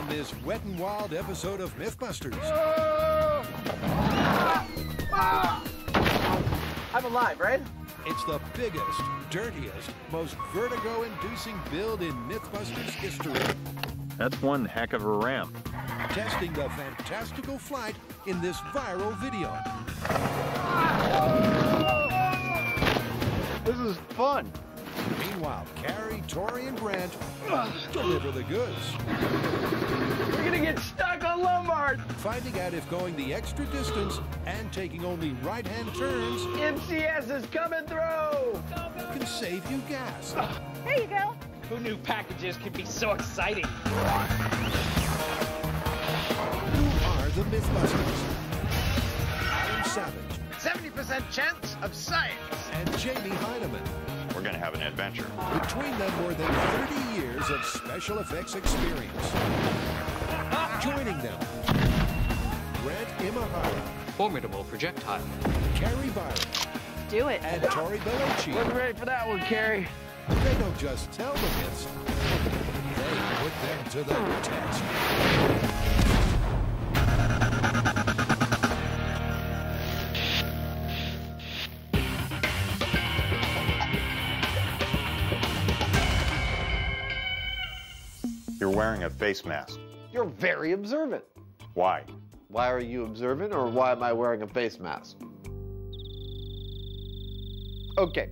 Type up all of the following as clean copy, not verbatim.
on this wet and wild episode of MythBusters. I'm alive, right? It's the biggest, dirtiest, most vertigo-inducing build in MythBusters history. That's one heck of a ramp. Testing the fantastical flight in this viral video. This is fun. Meanwhile, Carrie, Tori, and Grant deliver the goods. We're gonna get stuck on Lombard. Finding out if going the extra distance and taking only right-hand turns MCS is coming through. can save you gas. There you go. Who knew packages could be so exciting? Who are the MythBusters? Adam Savage 70% chance of science. and Jamie Heineman. We're going to have an adventure. Between them, more than 30 years of special effects experience. Joining them, Grant Imahara, Formidable projectile. Carrie Byron, Do it. and Tori Bellucci. Wasn't ready for that one, Carrie. They don't just tell the myths, they put them to the test. You're wearing a face mask. You're very observant. Why? Why are you observant, or why am I wearing a face mask? Okay,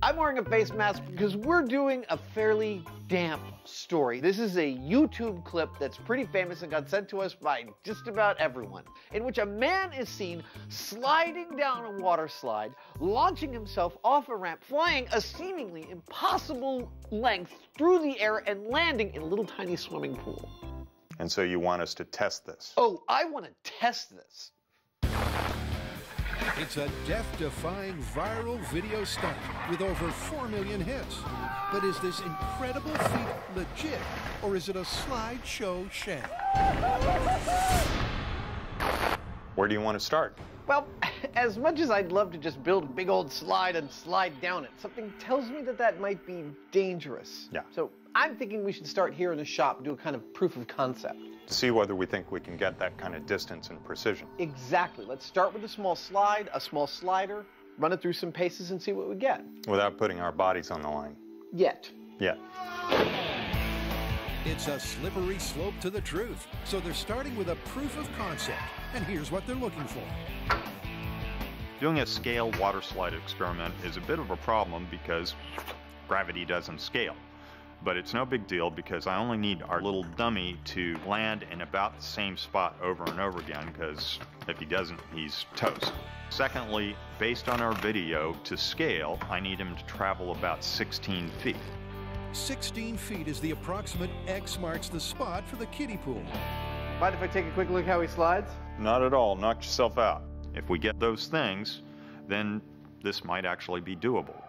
I'm wearing a face mask because we're doing a fairly damp story. This is a YouTube clip that's pretty famous and got sent to us by just about everyone, in which a man is seen sliding down a water slide, launching himself off a ramp, flying a seemingly impossible length through the air and landing in a little tiny swimming pool. And so you want us to test this? Oh, I want to test this. It's a death-defying viral video stunt with over 4 million hits. But is this incredible feat legit, or is it a slideshow sham? Where do you want to start? Well, as much as I'd love to just build a big old slide and slide down it, something tells me that that might be dangerous. Yeah. So I'm thinking we should start here in the shop and do a kind of proof of concept. To see whether we think we can get that kind of distance and precision. Exactly. Let's start with a small slide, a small slider, run it through some paces and see what we get. Without putting our bodies on the line. Yet. Yeah. It's a slippery slope to the truth, so they're starting with a proof of concept. And here's what they're looking for. Doing a scale water slide experiment is a bit of a problem because gravity doesn't scale. But it's no big deal because I only need our little dummy to land in about the same spot over and over again, because if he doesn't, he's toast. Secondly, based on our video, to scale, I need him to travel about 16 feet. 16 feet is the approximate X marks the spot for the kiddie pool. Mind if I take a quick look how he slides? Not at all. Knock yourself out. If we get those things, then this might actually be doable.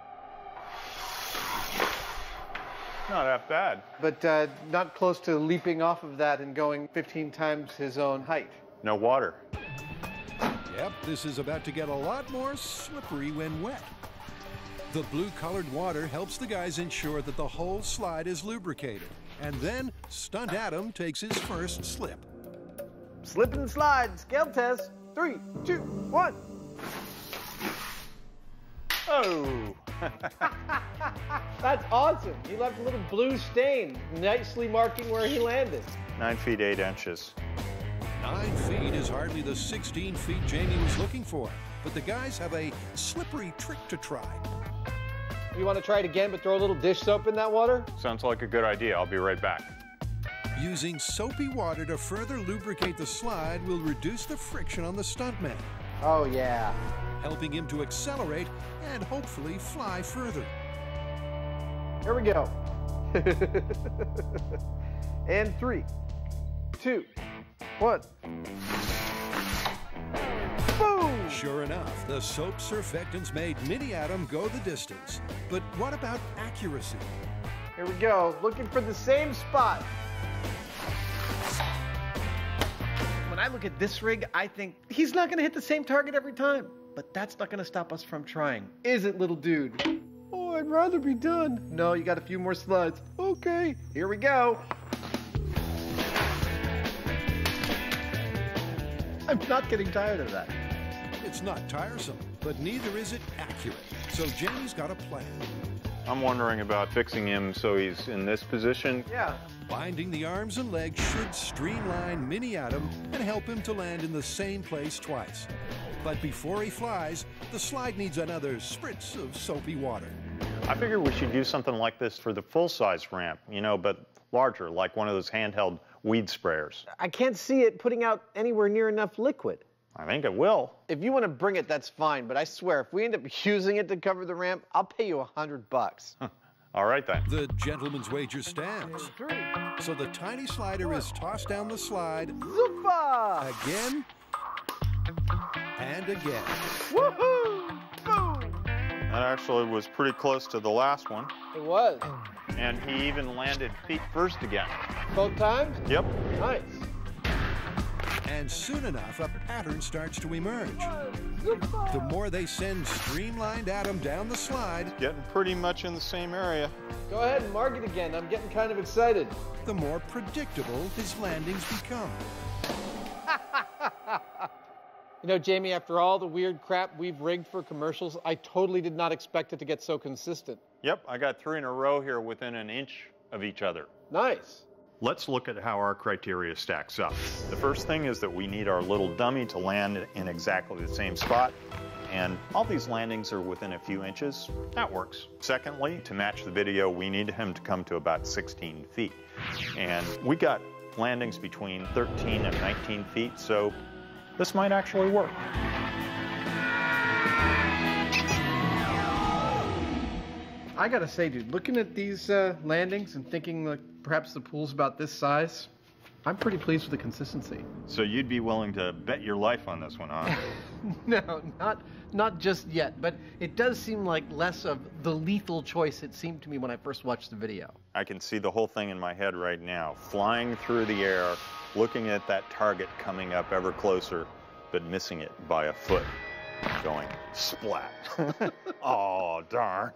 Not that bad. But not close to leaping off of that and going 15 times his own height. No water. Yep, this is about to get a lot more slippery when wet. The blue-colored water helps the guys ensure that the whole slide is lubricated. And then Stunt Adam takes his first slip. Slip and slide, scale test. 3, 2, 1. Oh! That's awesome. He left a little blue stain, nicely marking where he landed. 9 feet 8 inches. 9 feet is hardly the 16 feet Jamie was looking for. But the guys have a slippery trick to try. You want to try it again, but throw a little dish soap in that water? Sounds like a good idea. I'll be right back. Using soapy water to further lubricate the slide will reduce the friction on the stuntman, Oh, yeah. helping him to accelerate and hopefully fly further. Here we go. And 3, 2, 1. Boom! Sure enough, the soap surfactants made Mini Adam go the distance. But what about accuracy? Here we go. Looking for the same spot. When I look at this rig, I think he's not going to hit the same target every time. But that's not going to stop us from trying. Is it, little dude? Oh, I'd rather be done. No, you got a few more slides. Okay, here we go. I'm not getting tired of that. It's not tiresome, but neither is it accurate. So Jamie's got a plan. I'm wondering about fixing him so he's in this position. Yeah. Binding the arms and legs should streamline Mini Adam and help him to land in the same place twice. But before he flies, the slide needs another spritz of soapy water. I figure we should use something like this for the full-size ramp, you know, but larger, like one of those handheld weed sprayers. I can't see it putting out anywhere near enough liquid. I think it will. If you want to bring it, that's fine, but I swear, if we end up using it to cover the ramp, I'll pay you $100. All right, then. The gentleman's wager stands. So the tiny slider is tossed down the slide Zumba! again and again. Woohoo! Boom! That actually was pretty close to the last one. It was. And he even landed feet first again. Both times? Yep. Nice. And soon enough, a pattern starts to emerge. The more they send streamlined Adam down the slide, Getting pretty much in the same area. Go ahead and mark it again. I'm getting kind of excited. the more predictable his landings become. You know, Jamie, after all the weird crap we've rigged for commercials, I totally did not expect it to get so consistent. Yep, I got 3 in a row here within an inch of each other. Nice. Let's look at how our criteria stacks up. The first thing is that we need our little dummy to land in exactly the same spot, and all these landings are within a few inches. That works. Secondly, to match the video, we need him to come to about 16 feet. And we got landings between 13 and 19 feet, so this might actually work. I gotta say, dude, looking at these landings and thinking like perhaps the pool's about this size, I'm pretty pleased with the consistency. So you'd be willing to bet your life on this one, huh? No, not just yet, but it does seem like less of the lethal choice it seemed to me when I first watched the video. I can see the whole thing in my head right now, flying through the air, looking at that target coming up ever closer, but missing it by a foot, going splat. Oh, darn.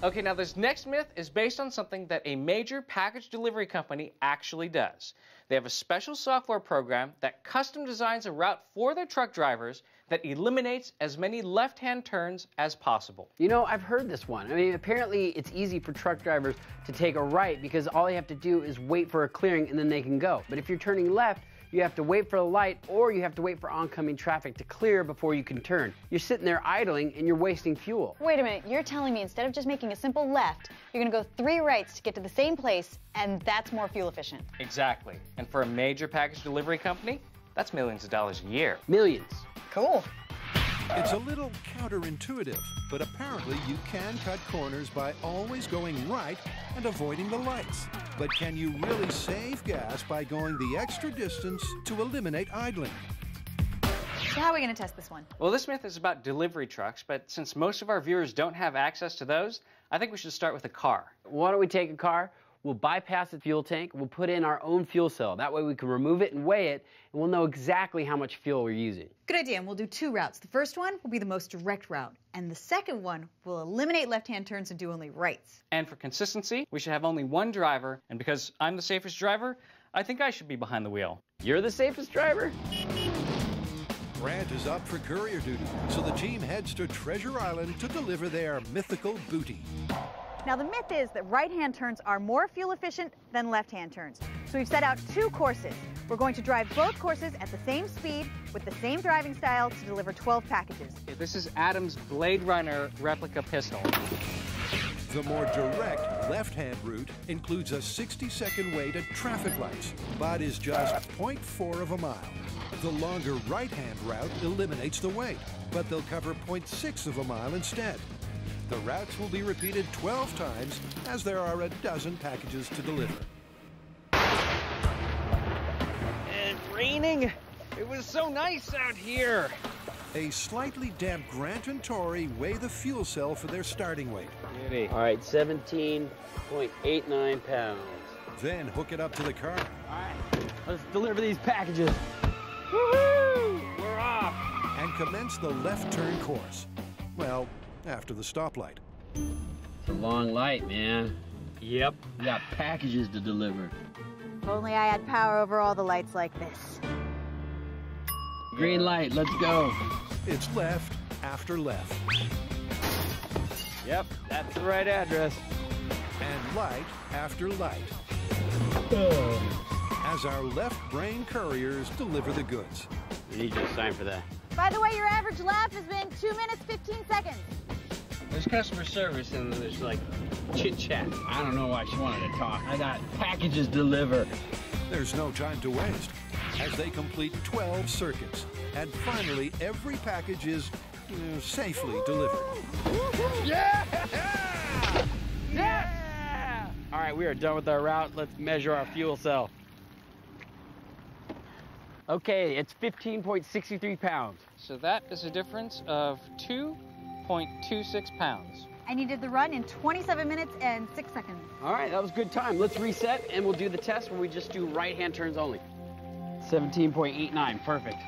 Okay, now this next myth is based on something that a major package delivery company actually does. They have a special software program that custom designs a route for their truck drivers that eliminates as many left-hand turns as possible. You know, I've heard this one. I mean, apparently it's easy for truck drivers to take a right because all they have to do is wait for a clearing and then they can go. But if you're turning left, you have to wait for the light or you have to wait for oncoming traffic to clear before you can turn. You're sitting there idling and you're wasting fuel. Wait a minute, you're telling me instead of just making a simple left, you're gonna go 3 rights to get to the same place, and that's more fuel efficient. Exactly. And for a major package delivery company, that's millions of dollars a year. Millions. Cool. It's a little counterintuitive, but apparently you can cut corners by always going right and avoiding the lights. But can you really save gas by going the extra distance to eliminate idling? So how are we gonna test this one? Well, this myth is about delivery trucks, but since most of our viewers don't have access to those, I think we should start with a car. Why don't we take a car? We'll bypass the fuel tank, we'll put in our own fuel cell. That way we can remove it and weigh it, and we'll know exactly how much fuel we're using. Good idea, and we'll do 2 routes. The first one will be the most direct route, and the second one will eliminate left-hand turns and do only rights. And for consistency, we should have only one driver, and because I'm the safest driver, I think I should be behind the wheel. You're the safest driver? Grant is up for courier duty, so the team heads to Treasure Island to deliver their mythical booty. Now, the myth is that right-hand turns are more fuel efficient than left-hand turns. So we've set out 2 courses. We're going to drive both courses at the same speed with the same driving style to deliver 12 packages. This is Adam's Blade Runner replica pistol. The more direct left-hand route includes a 60-second wait at traffic lights, but is just 0.4 of a mile. The longer right-hand route eliminates the wait, but they'll cover 0.6 of a mile instead. The routes will be repeated 12 times, as there are a dozen packages to deliver. It's raining. It was so nice out here. A slightly damp Grant and Tori weigh the fuel cell for their starting weight. Beauty. All right, 17.89 pounds. Then hook it up to the car. All right, let's deliver these packages. Woohoo! We're off. And commence the left turn course. Well, after the stoplight. It's a long light, man. Yep, we got packages to deliver. If only I had power over all the lights like this. Green light, let's go. It's left after left. Yep, that's the right address. And light after light. As our left brain couriers deliver the goods. We need you to sign for that. By the way, your average lap has been 2 minutes, 15 seconds. There's customer service and there's like chit chat. I don't know why she wanted to talk. I got packages to deliver. There's no time to waste as they complete 12 circuits. And finally, every package is safely delivered. Yeah! All right, we are done with our route. Let's measure our fuel cell. Okay, it's 15.63 pounds. So that is a difference of 2.26 pounds. And you did the run in 27 minutes and 6 seconds. All right, that was a good time. Let's reset and we'll do the test where we just do right-hand turns only. 17.89, perfect.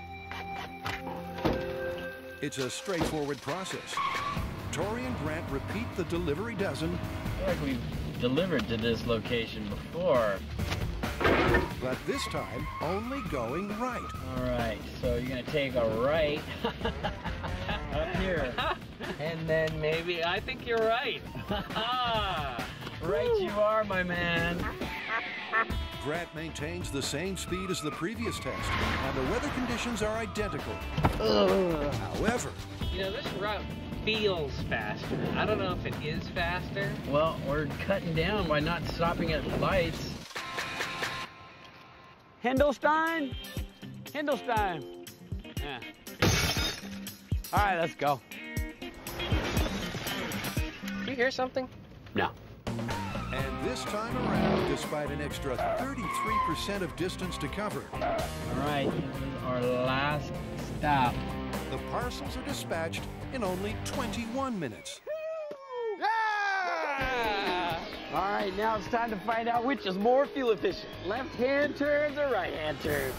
It's a straightforward process. Tori and Grant repeat the delivery dozen. I feel like we've delivered to this location before. But this time, only going right. All right, so you're gonna take a right up here. And then maybe, I think you're right. Right you are, my man. Grant maintains the same speed as the previous test, and the weather conditions are identical. However, You know, this route feels faster. I don't know if it is faster. Well, we're cutting down by not stopping at lights. Hindelstein? Hindelstein. Yeah. All right, let's go. You hear something? No. and this time around, despite an extra 33% of distance to cover. All right, this is our last stop. The parcels are dispatched in only 21 minutes. All right, now it's time to find out which is more fuel efficient. Left-hand turns or right-hand turns?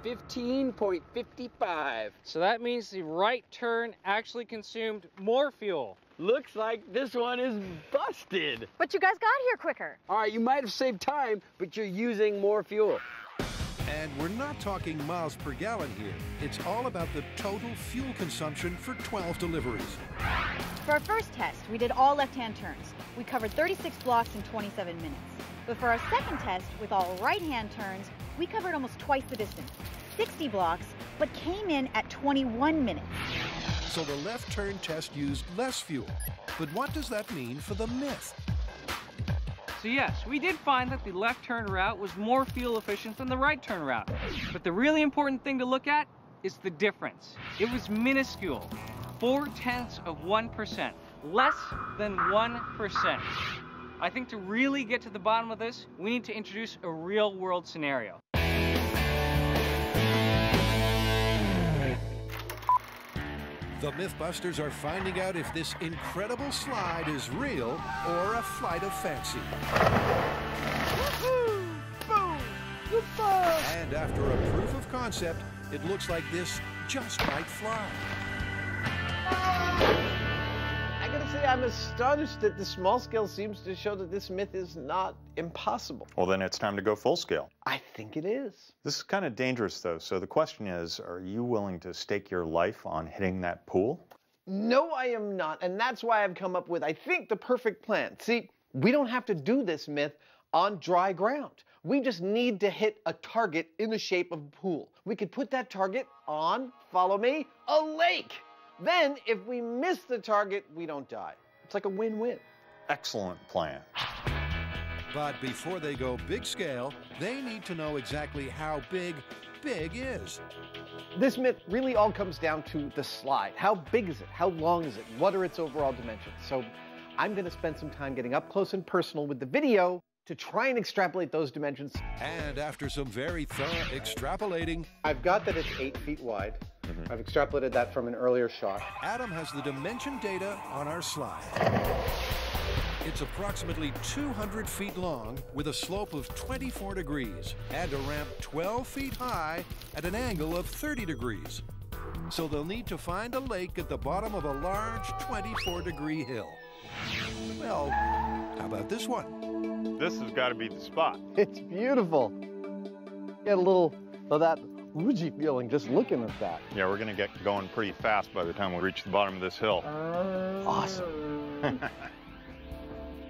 15.55. So that means the right turn actually consumed more fuel. Looks like this one is busted. But you guys got here quicker. All right, you might have saved time, but you're using more fuel. And we're not talking miles per gallon here. It's all about the total fuel consumption for 12 deliveries. For our first test, we did all left-hand turns. We covered 36 blocks in 27 minutes. But for our second test, with all right-hand turns, we covered almost twice the distance, 60 blocks, but came in at 21 minutes. So the left turn test used less fuel. But what does that mean for the myth? So yes, we did find that the left turn route was more fuel efficient than the right turn route. But the really important thing to look at is the difference. It was minuscule, 0.4%, less than 1%. I think to really get to the bottom of this, we need to introduce a real-world scenario. The MythBusters are finding out if this incredible slide is real or a flight of fancy. Boom! And after a proof of concept, it looks like this just might fly. I gotta say, I'm astonished that the small scale seems to show that this myth is not impossible. Well, then it's time to go full scale. I think it is. This is kind of dangerous, though. So the question is, are you willing to stake your life on hitting that pool? No, I am not. And that's why I've come up with, I think, the perfect plan. See, we don't have to do this myth on dry ground. We just need to hit a target in the shape of a pool. We could put that target on, follow me, a lake. Then, if we miss the target, we don't die. It's like a win-win. Excellent plan. But before they go big scale, they need to know exactly how big is. This myth really all comes down to the slide. How big is it? How long is it? What are its overall dimensions? So I'm going to spend some time getting up close and personal with the video to try and extrapolate those dimensions. And after some very thorough extrapolating, I've got that it's 8 feet wide. I've extrapolated that from an earlier shot. Adam has the dimension data on our slide. It's approximately 200 feet long with a slope of 24 degrees and a ramp 12 feet high at an angle of 30 degrees. So they'll need to find a lake at the bottom of a large 24-degree hill. Well, how about this one? This has got to be the spot. It's beautiful. Get a little of that woozy feeling just looking at that. Yeah, we're going to get going pretty fast by the time we reach the bottom of this hill. Awesome.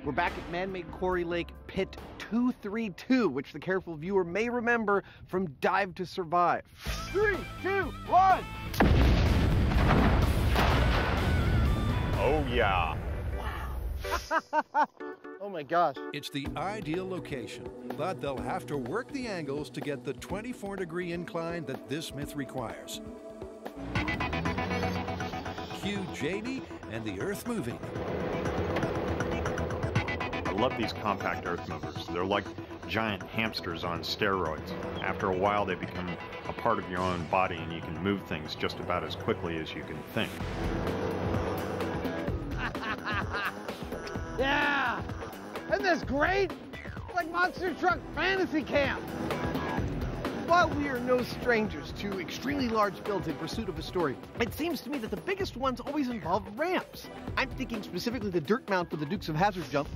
We're back at man-made quarry lake pit 232, which the careful viewer may remember from Dive to Survive. 3, 2, 1. Oh, yeah. Oh my gosh. It's the ideal location, but they'll have to work the angles to get the 24-degree incline that this myth requires. Cue Jamie and the earth moving. I love these compact earth movers. They're like giant hamsters on steroids. After a while, they become a part of your own body, and you can move things just about as quickly as you can think. Yeah! Isn't this great? It's like Monster Truck Fantasy Camp. While we are no strangers to extremely large builds in pursuit of a story, it seems to me that the biggest ones always involve ramps. I'm thinking specifically the dirt mount for the Dukes of Hazzard jump.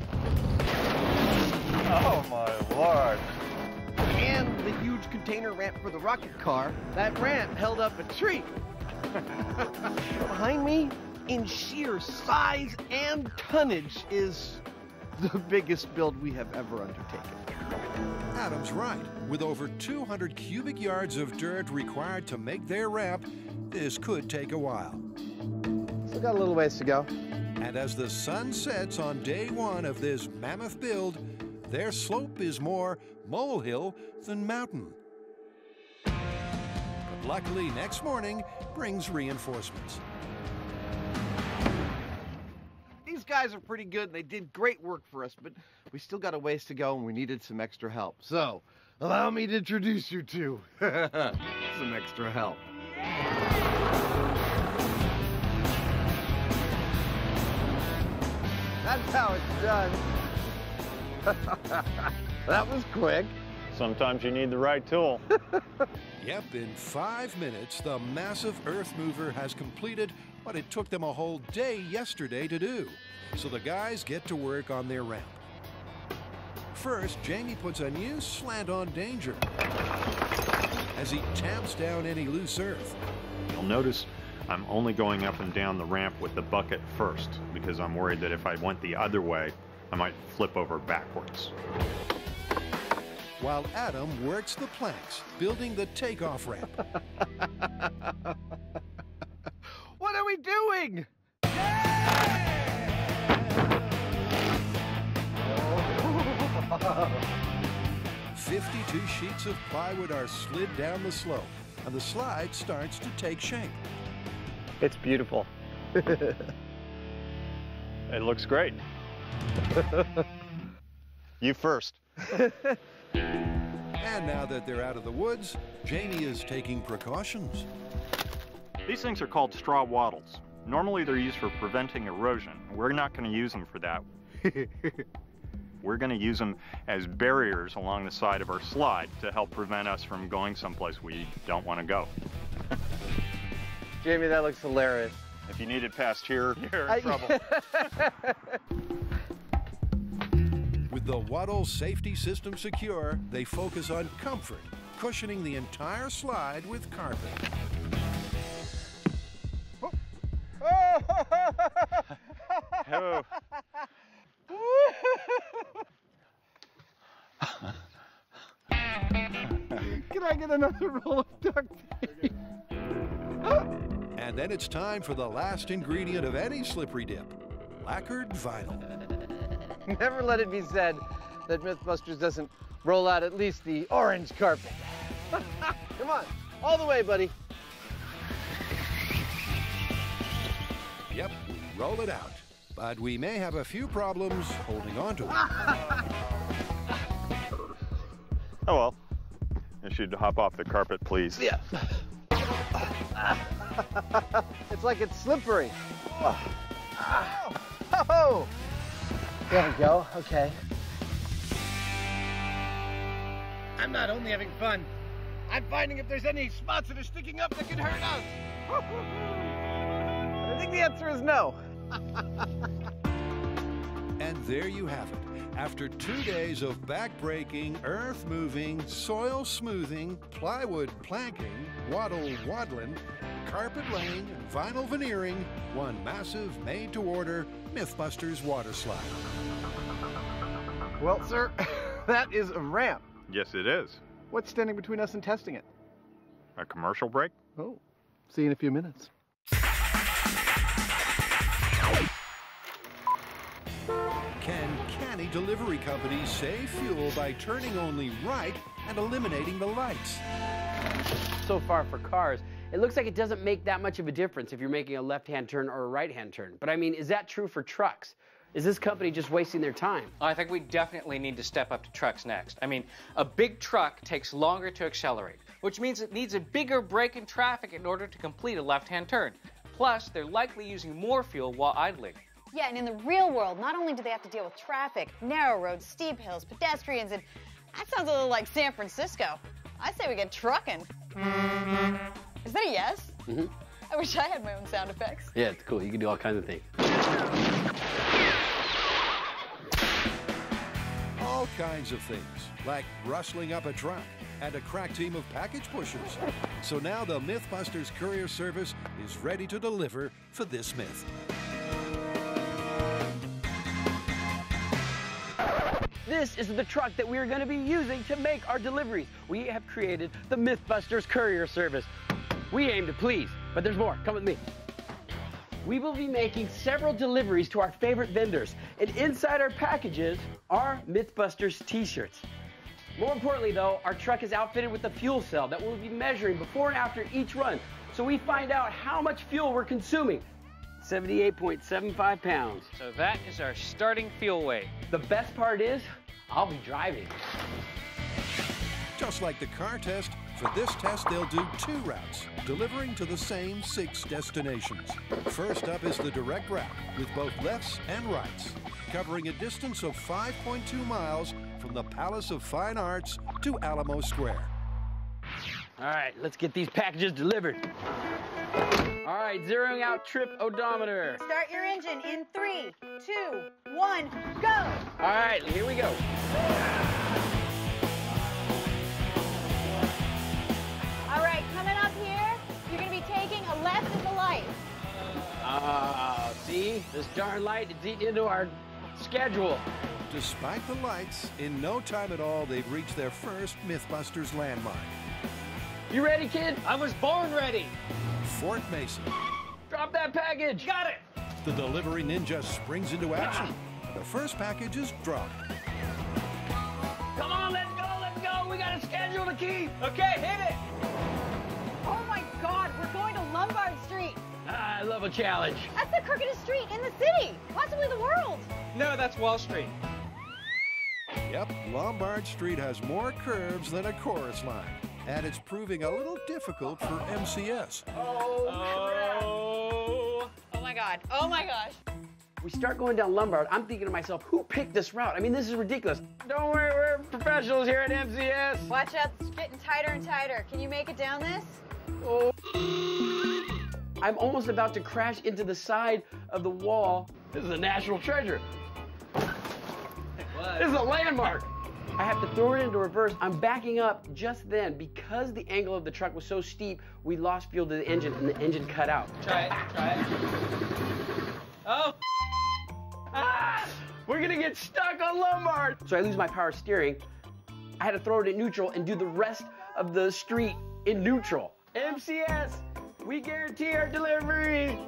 Oh, my Lord. And the huge container ramp for the rocket car. That ramp held up a tree. Behind me, in sheer size and tonnage, is the biggest build we have ever undertaken. Adam's right. With over 200 cubic yards of dirt required to make their ramp, this could take a while. Still got a little ways to go. And as the sun sets on day one of this mammoth build, their slope is more molehill than mountain. But luckily, next morning brings reinforcements. These guys are pretty good, and they did great work for us, but we still got a ways to go, and we needed some extra help. So, allow me to introduce you to some extra help. That's how it's done. That was quick. Sometimes you need the right tool. Yep, in 5 minutes, the massive earth mover has completed what it took them a whole day yesterday to do. So the guys get to work on their ramp. First, Jamie puts a new slant on danger as he tamps down any loose earth. You'll notice I'm only going up and down the ramp with the bucket first, because I'm worried that if I went the other way, I might flip over backwards. While Adam works the planks, building the takeoff ramp. What are we doing? 52 sheets of plywood are slid down the slope, and the slide starts to take shape. It's beautiful. It looks great. You first. And now that they're out of the woods, Jamie is taking precautions. These things are called straw wattles. Normally they're used for preventing erosion. We're not going to use them for that. We're going to use them as barriers along the side of our slide to help prevent us from going someplace we don't want to go. Jamie, that looks hilarious. If you need it past here, you're in trouble. With the Wattle safety system secure, they focus on comfort, cushioning the entire slide with carpet. Oh. Can I get another roll of duct tape? And then it's time for the last ingredient of any slippery dip, lacquered vinyl. Never let it be said that MythBusters doesn't roll out at least the orange carpet. Come on, all the way, buddy. Yep, we roll it out. But we may have a few problems holding on to it. Oh well. You should hop off the carpet, please. Yeah. It's like it's slippery. Oh! There we go, okay. I'm not only having fun, I'm finding if there's any spots that are sticking up that could hurt us. I think the answer is no. there you have it. After 2 days of back-breaking, earth-moving, soil-smoothing, plywood planking, waddling, carpet laying, and vinyl veneering, one massive, made-to-order MythBusters Waterslide. Well, sir, that is a ramp. Yes, it is. What's standing between us and testing it? A commercial break? Oh, see you in a few minutes. Can canny delivery companies save fuel by turning only right and eliminating the lights? So far for cars, it looks like it doesn't make that much of a difference if you're making a left-hand turn or a right-hand turn. But I mean, is that true for trucks? Is this company just wasting their time? I think we definitely need to step up to trucks next. I mean, a big truck takes longer to accelerate, which means it needs a bigger break in traffic in order to complete a left-hand turn. Plus, they're likely using more fuel while idling. Yeah, and in the real world, not only do they have to deal with traffic, narrow roads, steep hills, pedestrians, and that sounds a little like San Francisco. I say we get trucking. Is that a yes? Mm-hmm. I wish I had my own sound effects. Yeah, it's cool. You can do all kinds of things. All kinds of things, like rustling up a truck and a crack team of package pushers. So now the MythBusters courier service is ready to deliver for this myth. This is the truck that we are going to be using to make our deliveries. We have created the MythBusters courier service. We aim to please, but there's more. Come with me. We will be making several deliveries to our favorite vendors, and inside our packages are MythBusters t-shirts. More importantly, though, our truck is outfitted with a fuel cell that we'll be measuring before and after each run, so we find out how much fuel we're consuming. 78.75 pounds. So that is our starting fuel weight. The best part is, I'll be driving. Just like the car test, for this test they'll do 2 routes, delivering to the same 6 destinations. First up is the direct route, with both lefts and rights, covering a distance of 5.2 miles from the Palace of Fine Arts to Alamo Square. All right, let's get these packages delivered. All right, zeroing out trip odometer. Start your engine in 3, 2, 1, go! All right, here we go. All right, coming up here, you're going to be taking a left at the light. See? This darn light is eating into our schedule. Despite the lights, in no time at all they've reached their first MythBusters landmark. You ready, kid? I was born ready. Fort Mason. Drop that package. Got it. The delivery ninja springs into action. The first package is dropped. Come on, let's go, let's go. We got a schedule to keep. Okay, hit it. Oh my God, we're going to Lombard Street. I love a challenge. That's the crookedest street in the city, possibly the world. No, that's Wall Street. Yep, Lombard Street has more curves than a chorus line. And it's proving a little difficult for MCS. Oh. Oh my God. Oh my gosh. We start going down Lombard. I'm thinking to myself, who picked this route? I mean, this is ridiculous. Don't worry, we're professionals here at MCS. Watch out, it's getting tighter and tighter. Can you make it down this? Oh. I'm almost about to crash into the side of the wall. This is a national treasure. This is a landmark. I have to throw it into reverse. I'm backing up just then. Because the angle of the truck was so steep, we lost fuel to the engine and the engine cut out. Try it. Oh. Ah, we're gonna get stuck on Lombard. So I lose my power steering. I had to throw it in neutral and do the rest of the street in neutral. MCS, we guarantee our delivery.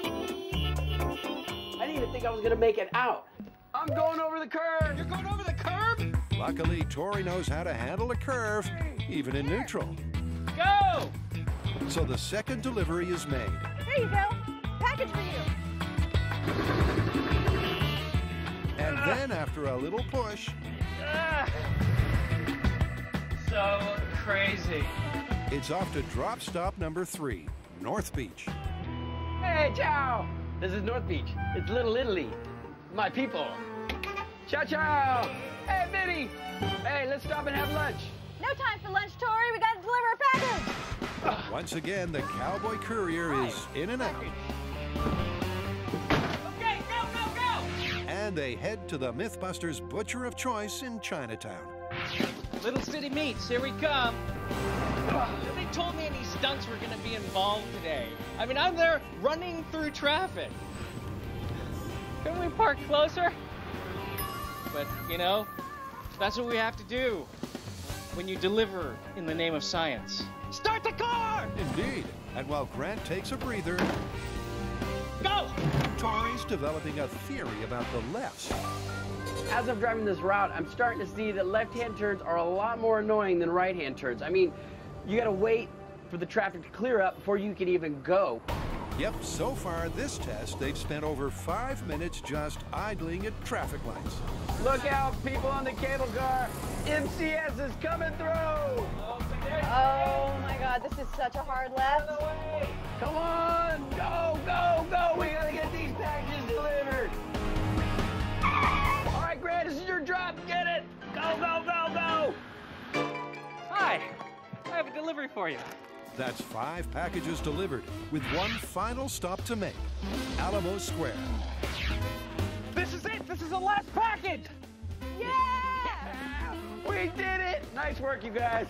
I didn't even think I was gonna make it out. I'm going over the curb. You're going over the curb? Luckily, Tori knows how to handle a curve, even in neutral. Go! So the second delivery is made. There you go. Package for you. And then, after a little push, So crazy. it's off to drop stop number 3, North Beach. Hey, ciao. This is North Beach. It's Little Italy. My people. Ciao, ciao. Hey, Vinny. Hey, let's stop and have lunch. No time for lunch, Tori. We got to deliver a package. Once again, the cowboy courier is in and out. Okay, go! And and they head to the MythBusters butcher of choice in Chinatown. Little City Meats, here we come. They told me any stunts were going to be involved today. I mean, I'm there running through traffic. Couldn't we park closer? But, you know, that's what we have to do when you deliver in the name of science. Start the car! Indeed. And while Grant takes a breather, Go! Tori's developing a theory about the lefts. As I'm driving this route, I'm starting to see that left-hand turns are a lot more annoying than right-hand turns. I mean, you gotta wait for the traffic to clear up before you can even go. Yep, so far this test, they've spent over 5 minutes just idling at traffic lights. Look out, people on the cable car. MCS is coming through. Oh my God, this is such a hard left. Come on, go, go, go. We gotta get these packages delivered. All right, Grant, this is your drop. Get it. Go, go, go, go. Hi, I have a delivery for you. That's 5 packages delivered, with one final stop to make, Alamo Square. This is it. This is the last package. Yeah! We did it. Nice work, you guys.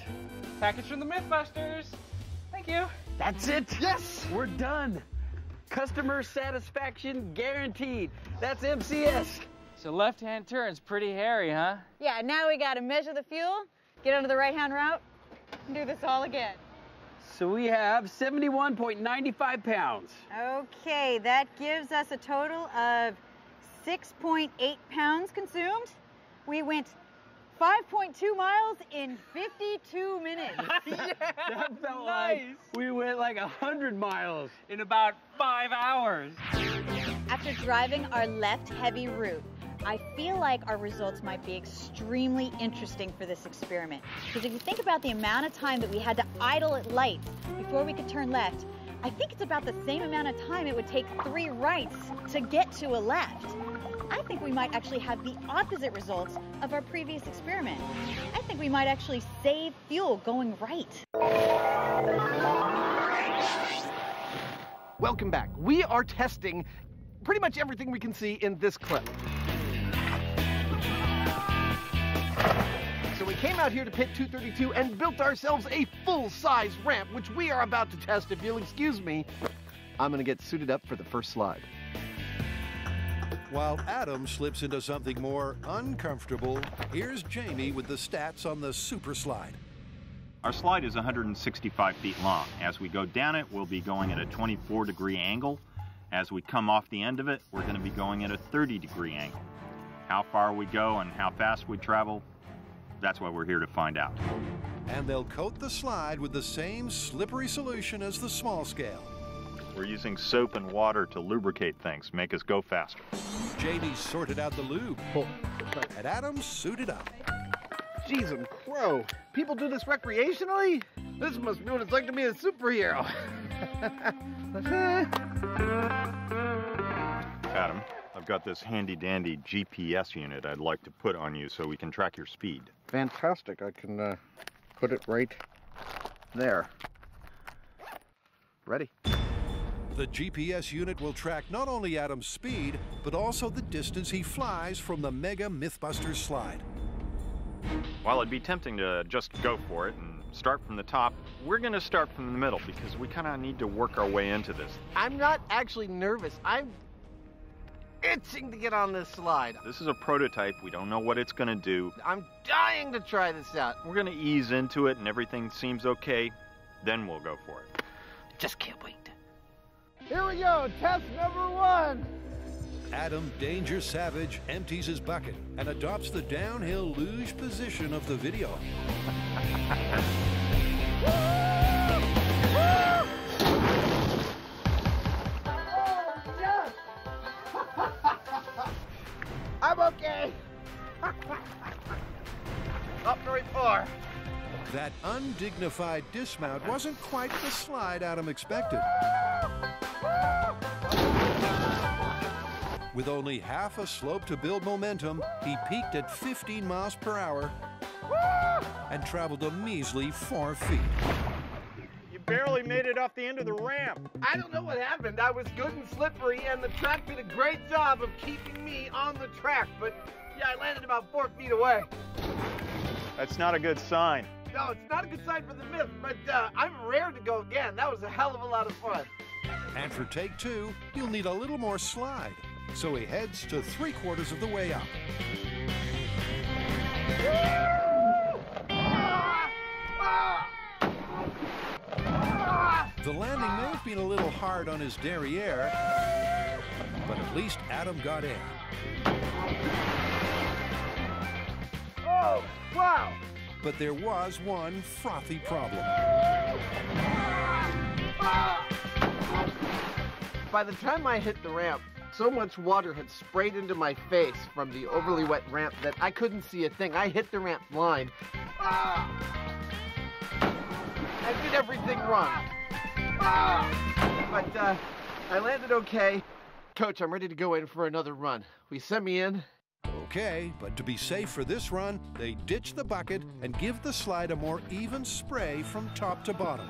Package from the MythBusters. Thank you. That's it. Yes, we're done. Customer satisfaction guaranteed. That's MCS. So left-hand turn's pretty hairy, huh? Yeah, now we gotta measure the fuel, get onto the right-hand route, and do this all again. So we have 71.95 pounds. Okay, that gives us a total of 6.8 pounds consumed. We went 5.2 miles in 52 minutes. That felt like we went like 100 miles. In about 5 hours. After driving our left-heavy route, I feel like our results might be extremely interesting for this experiment. Because if you think about the amount of time that we had to idle at lights before we could turn left, I think it's about the same amount of time it would take 3 rights to get to a left. I think we might actually have the opposite results of our previous experiment. I think we might actually save fuel going right. Welcome back. We are testing pretty much everything we can see in this clip. So we came out here to Pit 232 and built ourselves a full-size ramp, which we are about to test. If you'll excuse me, I'm gonna get suited up for the first slide. While Adam slips into something more uncomfortable, here's Jamie with the stats on the super slide. Our slide is 165 feet long. As we go down it, we'll be going at a 24-degree angle. As we come off the end of it, we're going to be going at a 30-degree angle. How far we go and how fast we travel, that's what we're here to find out. And they'll coat the slide with the same slippery solution as the small scale. We're using soap and water to lubricate things, make us go faster. Jamie sorted out the lube, and Adam's suited up. Jeez, I'm crow. People do this recreationally? This must be what it's like to be a superhero. Adam, I've got this handy-dandy GPS unit I'd like to put on you so we can track your speed. Fantastic. I can put it right there. Ready? The GPS unit will track not only Adam's speed, but also the distance he flies from the mega MythBusters slide. While it'd be tempting to just go for it and start from the top, we're going to start from the middle because we kind of need to work our way into this. I'm not actually nervous. I'm itching to get on this slide. This is a prototype. We don't know what it's going to do. I'm dying to try this out. We're going to ease into it and everything seems okay. Then we'll go for it. Just can't wait. Here we go, test number 1. Adam Danger Savage empties his bucket and adopts the downhill luge position of the video. I'm okay. Not very far. That undignified dismount wasn't quite the slide Adam expected. With only half a slope to build momentum, he peaked at 15 miles per hour and traveled a measly 4 feet. You barely made it off the end of the ramp. I don't know what happened. I was good and slippery, and the track did a great job of keeping me on the track. But yeah, I landed about 4 feet away. That's not a good sign. No, it's not a good sign for the myth, but I'm raring to go again. That was a hell of a lot of fun. And for take 2, you'll need a little more slide. So he heads to 3/4 of the way up. The landing may have been a little hard on his derriere, but at least Adam got in. Oh, wow! But there was one frothy problem. By the time I hit the ramp, so much water had sprayed into my face from the overly wet ramp that I couldn't see a thing. I hit the ramp blind. I did everything wrong. But I landed okay. Coach, I'm ready to go in for another run. Will you send me in? Okay, but to be safe for this run, they ditch the bucket and give the slide a more even spray from top to bottom.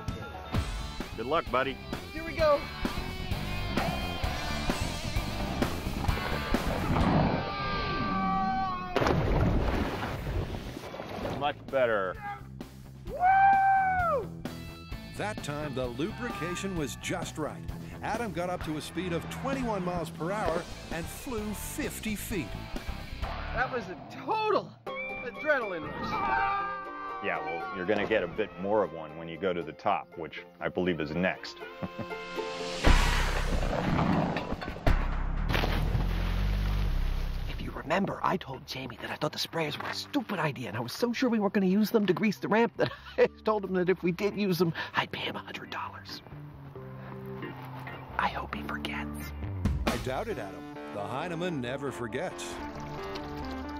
Good luck, buddy. Here we go. Much better. Woo! That time, the lubrication was just right. Adam got up to a speed of 21 miles per hour and flew 50 feet. That was a total adrenaline rush. Yeah, well, you're going to get a bit more of one when you go to the top, which I believe is next. If you remember, I told Jamie that I thought the sprayers were a stupid idea, and I was so sure we weren't going to use them to grease the ramp that I told him that if we did use them, I'd pay him $100. I hope he forgets. I doubt it, Adam. The Heineman never forgets.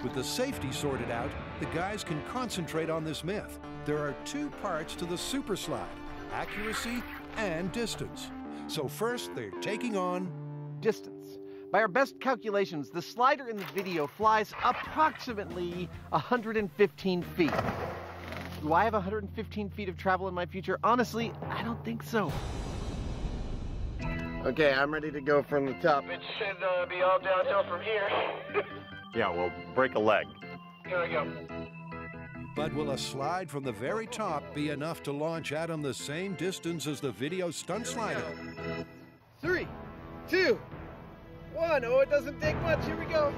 With the safety sorted out, the guys can concentrate on this myth. There are 2 parts to the super slide, accuracy and distance. So first, they're taking on Distance. By our best calculations, the slider in the video flies approximately 115 feet. Do I have 115 feet of travel in my future? Honestly, I don't think so. Okay, I'm ready to go from the top. It should be all downhill from here. Yeah, well, break a leg. Here we go. But will a slide from the very top be enough to launch Adam the same distance as the video stunt slider? 3, 2, 1. Oh, it doesn't take much. Here we go.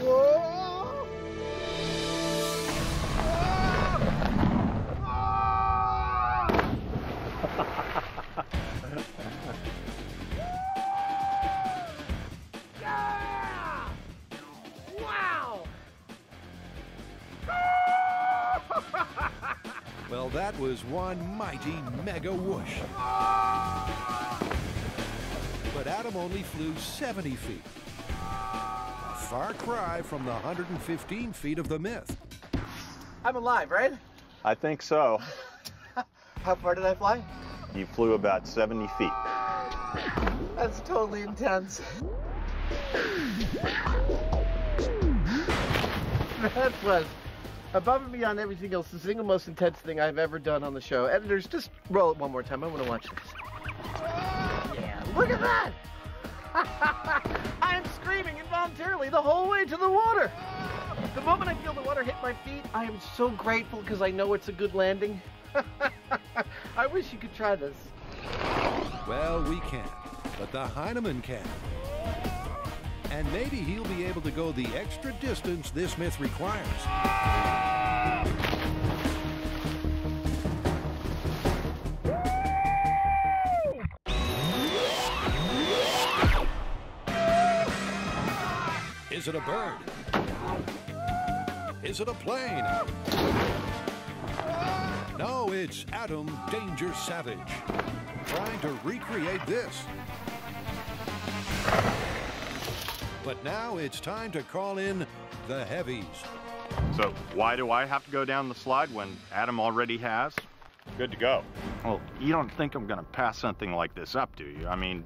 Whoa! Yeah! Wow! Well, that was one mighty mega whoosh. But Adam only flew 70 feet. A far cry from the 115 feet of the myth. I'm alive, right? I think so. How far did I fly? You flew about 70 feet. That's totally intense. That was, above and beyond everything else, the single most intense thing I've ever done on the show. Editors, just roll it one more time. I want to watch this. Yeah, look at that! I am screaming involuntarily the whole way to the water. The moment I feel the water hit my feet, I am so grateful because I know it's a good landing. I wish you could try this. Well, we can't, but the Heineman can. And maybe he'll be able to go the extra distance this myth requires. Is it a bird? Is it a plane? No, it's Adam Danger Savage, trying to recreate this. But now it's time to call in the heavies. So why do I have to go down the slide when Adam already has? Good to go. Well, you don't think I'm going to pass something like this up, do you? I mean,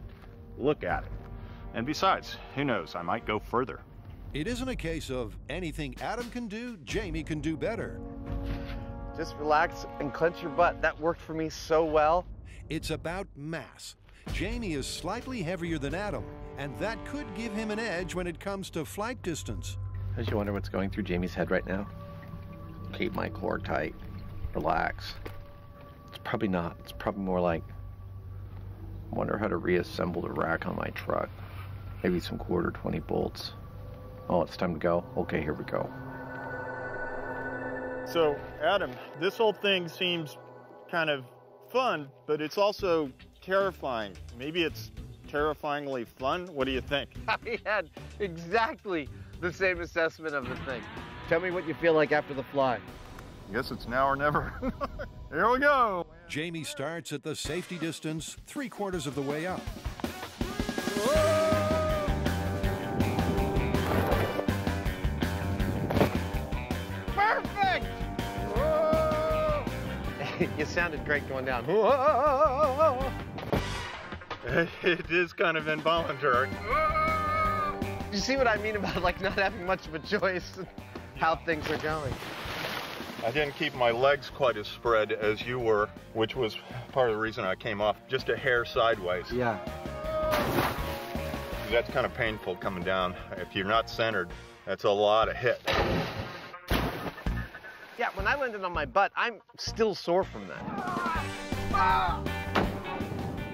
look at it. And besides, who knows, I might go further. It isn't a case of anything Adam can do, Jamie can do better. Just relax and clench your butt. That worked for me so well. It's about mass. Jamie is slightly heavier than Adam, and that could give him an edge when it comes to flight distance. Don't you wonder what's going through Jamie's head right now? Keep my core tight. Relax. It's probably not. It's probably more like, wonder how to reassemble the rack on my truck. Maybe some quarter 20 bolts. Oh, it's time to go? Okay, here we go. So, Adam, this whole thing seems kind of fun, but it's also terrifying. Maybe it's terrifyingly fun? What do you think? I had exactly the same assessment of the thing. Tell me what you feel like after the fly. I guess it's now or never. Here we go. Jamie starts at the safety distance, 3/4 of the way up. Perfect! You sounded great going down. It is kind of involuntary. You see what I mean about like not having much of a choice in how things are going? I didn't keep my legs quite as spread as you were, which was part of the reason I came off just a hair sideways. Yeah. That's kind of painful coming down. If you're not centered, that's a lot of hit. Yeah, when I landed on my butt, I'm still sore from that.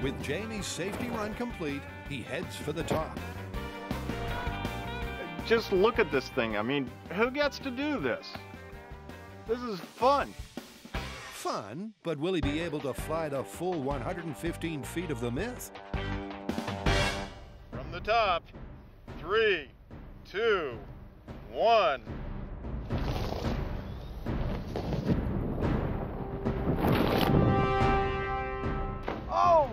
With Jamie's safety run complete, he heads for the top. Just look at this thing. I mean, who gets to do this? This is fun. Fun, but will he be able to fly the full 115 feet of the Myth? From the top, 3, 2, 1. Oh!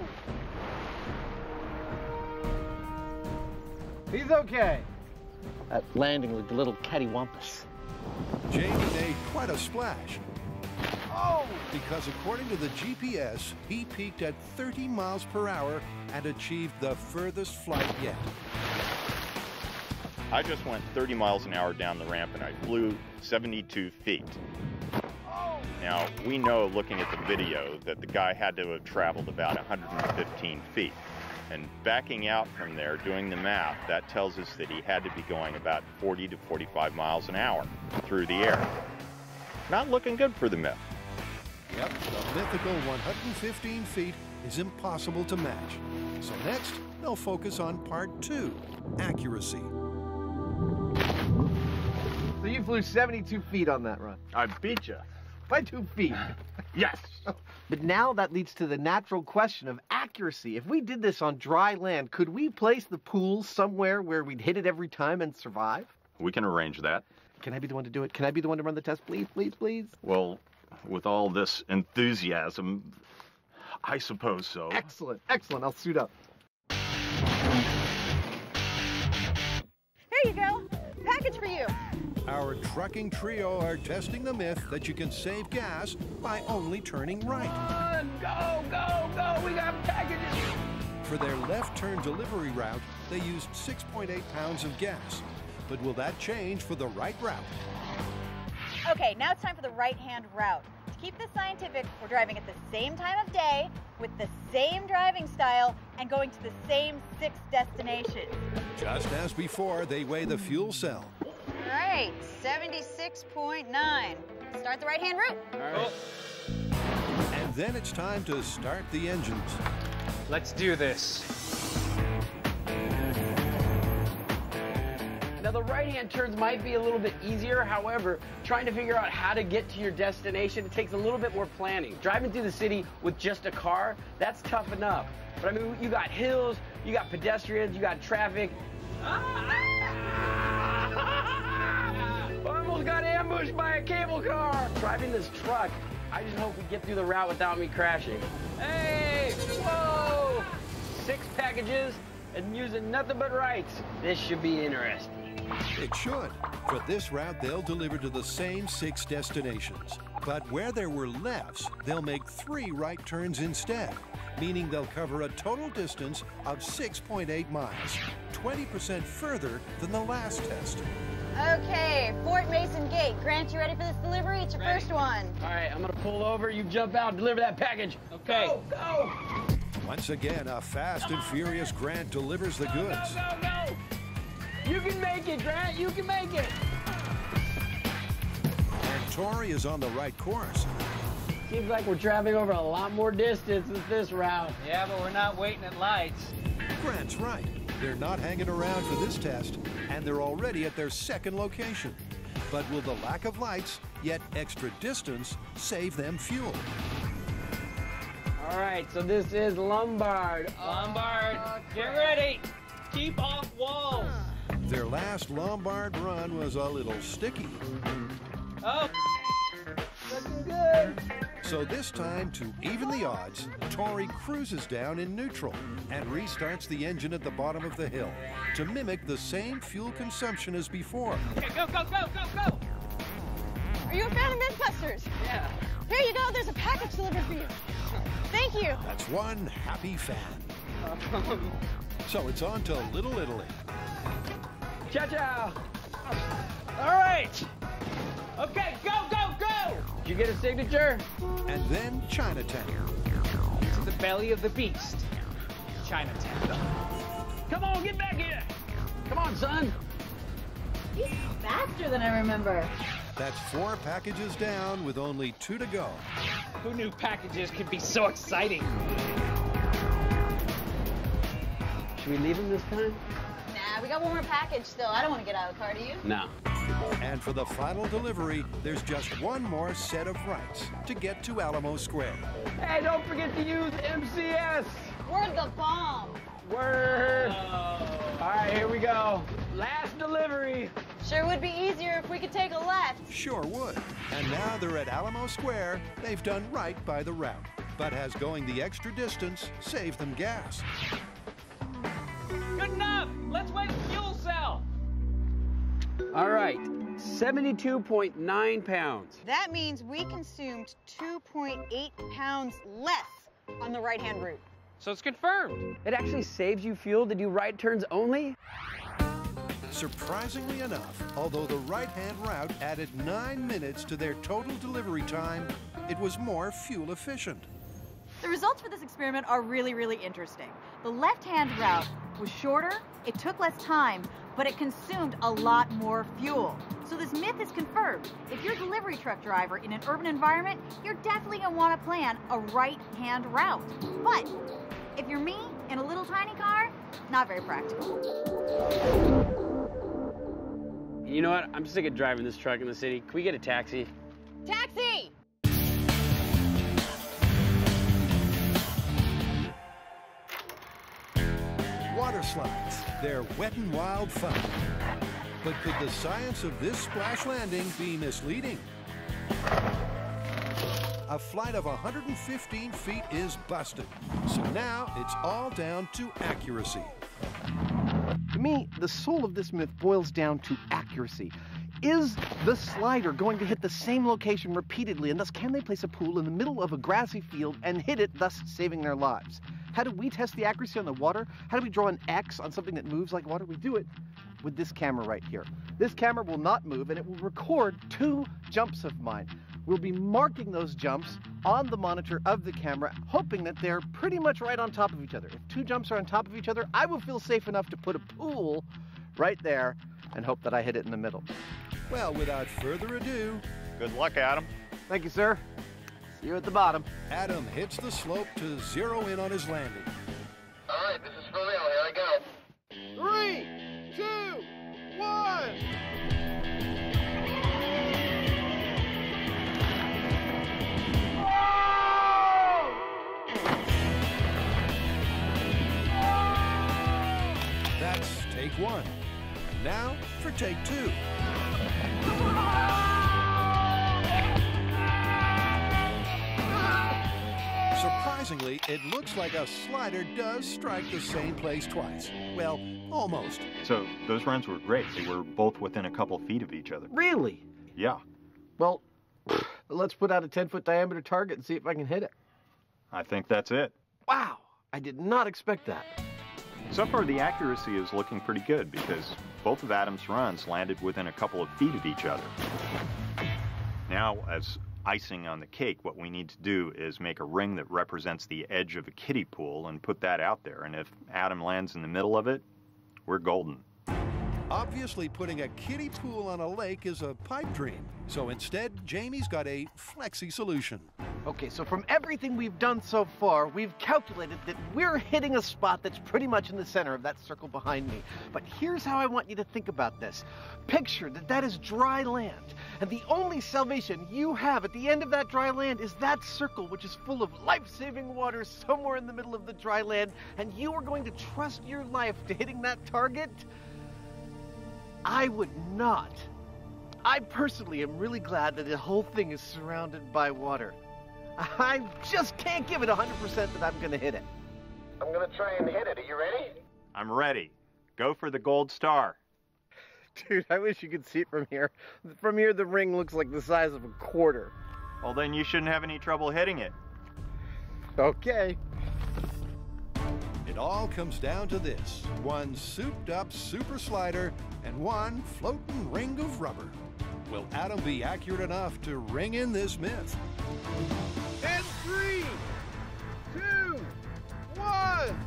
He's okay. That landing looked a little cattywampus. Jamie made quite a splash. Oh! Because according to the GPS, he peaked at 30 miles per hour and achieved the furthest flight yet. I just went 30 miles an hour down the ramp and I flew 72 feet. Now, we know looking at the video that the guy had to have traveled about 115 feet. And backing out from there, doing the math, that tells us that he had to be going about 40 to 45 miles an hour through the air. Not looking good for the Myth. Yep, the mythical 115 feet is impossible to match. So next, they'll focus on part 2, accuracy. So you flew 72 feet on that run. I beat you. By 2 feet. Yes. But now that leads to the natural question of accuracy. If we did this on dry land, could we place the pool somewhere where we'd hit it every time and survive? We can arrange that. Can I be the one to do it? Can I be the one to run the test? Please, please, please. Well, with all this enthusiasm, I suppose so. Excellent, excellent. I'll suit up. Here you go. Package for you. Our trucking trio are testing the myth that you can save gas by only turning right. Run, go, go, go. We got packages. For their left turn delivery route, they used 6.8 pounds of gas. But will that change for the right route? Okay, now it's time for the right-hand route. To keep this scientific, we're driving at the same time of day, with the same driving style, and going to the same 6 destinations. Just as before, they weigh the fuel cell. All right, 76.9. Start the right-hand route. All right. And then it's time to start the engines. Let's do this. Now the right-hand turns might be a little bit easier. However, trying to figure out how to get to your destination, it takes a little bit more planning. Driving through the city with just a car, that's tough enough. But I mean, you got hills, you got pedestrians, you got traffic. Almost got ambushed by a cable car. Driving this truck, I just hope we get through the route without me crashing. Hey, whoa! 6 packages and using nothing but rights. This should be interesting. It should. For this route, they'll deliver to the same 6 destinations. But where there were lefts, they'll make 3 right turns instead. meaning they'll cover a total distance of 6.8 miles, 20% further than the last test. Okay, Fort Mason Gate. Grant, you ready for this delivery? It's your first one. All right, I'm gonna pull over. You jump out, deliver that package. Okay. Go, go. Once again, a fast and furious Grant delivers the goods. Go. You can make it, Grant. You can make it. And Tori is on the right course. Seems like we're traveling over a lot more distance with this route. Yeah, but we're not waiting at lights. Grant's right. They're not hanging around for this test, and they're already at their second location. But will the lack of lights, yet extra distance, save them fuel? All right, so this is Lombard. Lombard, get ready. Keep off walls. Their last Lombard run was a little sticky. Oh, Looking good. So this time, to even the odds, Tori cruises down in neutral and restarts the engine at the bottom of the hill to mimic the same fuel consumption as before. okay, go, go, go, go, go. Are you a fan of MythBusters? Yeah. Here you go. There's a package delivered for you. Thank you. That's one happy fan. So it's on to Little Italy. Ciao. All right. Okay, go, go, go. Did you get a signature? And then Chinatown. To the belly of the beast. Chinatown. Come on, get back here. Come on, son. He's faster than I remember. That's 4 packages down with only 2 to go. Who knew packages could be so exciting? Should we leave him this time? Nah, we got one more package still. I don't want to get out of the car, do you? No. And for the final delivery, there's just one more set of rights to get to Alamo Square. Hey, don't forget to use MCS. We're the bomb. Word. All right, here we go. Last delivery. Sure would be easier if we could take a left. Sure would. And now they're at Alamo Square. They've done right by the route. But has going the extra distance saved them gas? Good enough. Let's wait fuel cell. All right, 72.9 pounds. That means we consumed 2.8 pounds less on the right-hand route. So it's confirmed. It actually saves you fuel to do right turns only? Surprisingly enough, although the right-hand route added 9 minutes to their total delivery time, it was more fuel efficient. The results for this experiment are really, really interesting. The left-hand route was shorter, it took less time, but it consumed a lot more fuel. So this myth is confirmed. If you're a delivery truck driver in an urban environment, you're definitely gonna wanna plan a right-hand route. But if you're me in a little tiny car, not very practical. You know what? I'm sick of driving this truck in the city. Can we get a taxi? Taxi! Waterslides, they're wet and wild fun. But could the science of this splash landing be misleading? A flight of 115 feet is busted. So now it's all down to accuracy. To me, the soul of this myth boils down to accuracy. Is the slider going to hit the same location repeatedly, and thus can they place a pool in the middle of a grassy field and hit it, thus saving their lives? How do we test the accuracy on the water? How do we draw an X on something that moves like water? We do it with this camera right here. This camera will not move, and it will record 2 jumps of mine. We'll be marking those jumps on the monitor of the camera, hoping that they're pretty much right on top of each other. If 2 jumps are on top of each other, I will feel safe enough to put a pool right there and hope that I hit it in the middle. Well, without further ado, Good luck, Adam. Thank you, sir. See you at the bottom. Adam hits the slope to zero in on his landing. All right, this is for real. Here I go. 3, 2, 1. That's take 1. Now for take 2. Surprisingly, it looks like a slider does strike the same place twice. Well, almost. So those runs were great. They were both within a couple feet of each other. Really? Yeah, Well, let's put out a 10-foot diameter target and see if I can hit it. I think that's it. Wow. I did not expect that. So far, the accuracy is looking pretty good because both of Adam's runs landed within a couple of feet of each other. Now, as icing on the cake, what we need to do is make a ring that represents the edge of a kiddie pool and put that out there. And if Adam lands in the middle of it, we're golden. Obviously, putting a kiddie pool on a lake is a pipe dream. So instead, Jamie's got a flexi solution. Okay, so from everything we've done so far, we've calculated that we're hitting a spot that's pretty much in the center of that circle behind me. But here's how I want you to think about this. Picture that that is dry land, and the only salvation you have at the end of that dry land is that circle, which is full of life-saving water somewhere in the middle of the dry land, and you are going to trust your life to hitting that target? I would not. I personally am really glad that the whole thing is surrounded by water. I just can't give it 100% that I'm going to hit it. I'm gonna try and hit it. Are you ready? I'm ready. Go for the gold star. Dude, I wish you could see it from here. From here, the ring looks like the size of a quarter. Well, then you shouldn't have any trouble hitting it. Okay. It all comes down to this: one souped-up super slider and one floating ring of rubber. Will Adam be accurate enough to ring in this myth? And 3, 2, 1.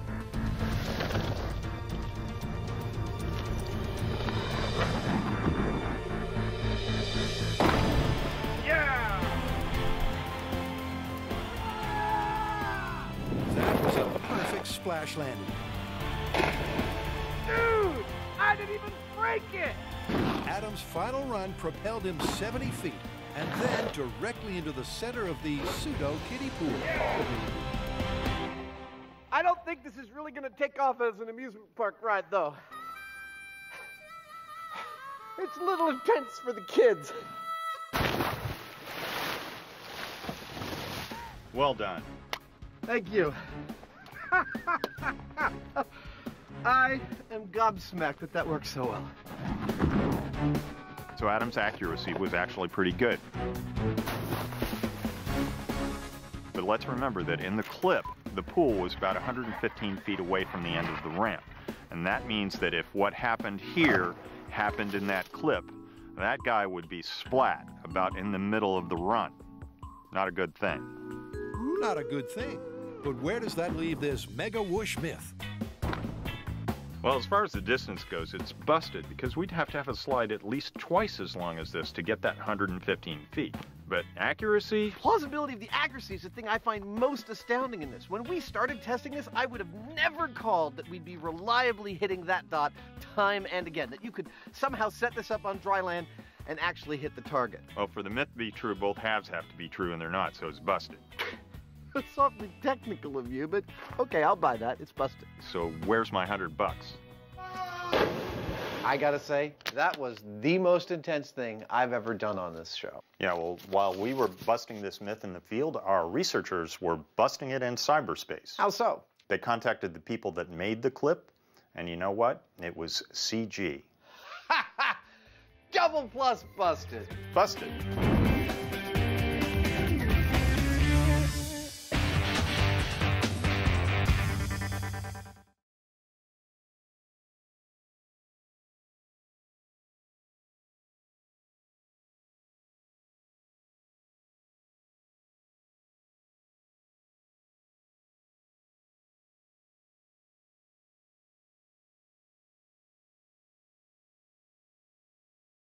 That was a perfect splash landing. Dude, I didn't even break it. Adam's final run propelled him 70 feet and then directly into the center of the pseudo kiddie pool. I don't think this is really going to take off as an amusement park ride, though. It's a little intense for the kids. Well done. Thank you. I am gobsmacked that that worked so well. So Adam's accuracy was actually pretty good. But let's remember that in the clip, the pool was about 115 feet away from the end of the ramp. And that means that if what happened here happened in that clip, that guy would be splat about in the middle of the run. Not a good thing. Not a good thing. But where does that leave this mega whoosh myth? Well, as far as the distance goes, it's busted because we'd have to have a slide at least twice as long as this to get that 115 feet. But accuracy? Plausibility of the accuracy is the thing I find most astounding in this. When we started testing this, I would have never called that we'd be reliably hitting that dot time and again, that you could somehow set this up on dry land and actually hit the target. Well, for the myth to be true, both halves have to be true, and they're not, so it's busted. It's awfully technical of you, but okay, I'll buy that. It's busted. So where's my $100? I gotta say, that was the most intense thing I've ever done on this show. Yeah, well, while we were busting this myth in the field, our researchers were busting it in cyberspace. How so? They contacted the people that made the clip, and you know what? It was CG. Double plus busted. Busted.